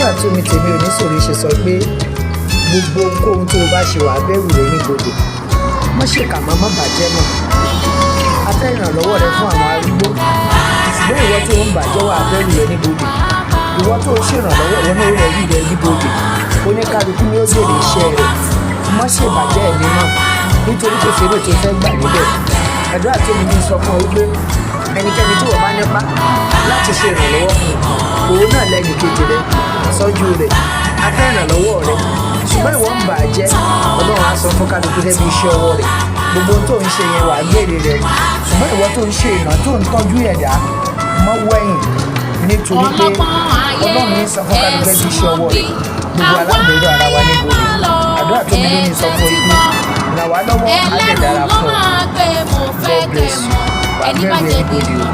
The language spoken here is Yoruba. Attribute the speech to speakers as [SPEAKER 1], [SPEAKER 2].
[SPEAKER 1] àdúrà tí omi temionisoro ṣe sọ pé gbogbo ohunkóhun tó o bá ṣe wà bẹ̀rù rẹ níbodè, má ṣèkà má bàjẹ́ mọ́. A fẹ́ ìrànlọ́wọ́ rẹ fún àwọn arúgbó, ṣùgbọ́n ìwọ tó ń bàjẹ́ wà bẹ̀rù rẹ níbodè. Ìwọ tó ń ṣèrànlọ́wọ́ ìwọ náà rẹ̀ rí rẹ níbodè. Oníkálukú ni ó jèrè iṣẹ́ rẹ̀. Má ṣe bàjẹ́ ẹ̀mí náà nítorí kò ṣeré tó fẹ́ gbà níbẹ̀. Àdúrà tí omi sọ fún ọ wípé ẹnikẹ́ni tí wọ́n bá nípa láti ṣe ìrànlọ́wọ́ fún òun náà lẹ́nu kejì rẹ̀ sọ́jú rẹ̀. A fẹ́ ìrànlọ́wọ́ rẹ̀, ṣùgbọ́n ìwọ ń bàjẹ́. Ọlọ́run á sọ fún kálukú lẹ́nu iṣẹ́ ọwọ́ rẹ̀. Gbogbo tó ń ṣe yẹn wà gbèrè rẹ̀, ṣùgbọ́n ìwọ tó ń ṣe ìmọ̀ tó ń tọ́jú ẹ̀dá mọ́ wẹ̀yìn nítorí pé Ọlọ́run ń sọ fún kálukú lẹ́nu iṣẹ́ ọwọ́ rẹ̀. Gbogbo alábẹ̀rẹ̀ ara wa níbo ni àdúrà tó mi lónìí sọ fún ikú ràn wá lọ́wọ́ á lè dára fún ọ. God bless you. Wà á bẹ̀rù ẹ̀ níbo ni o.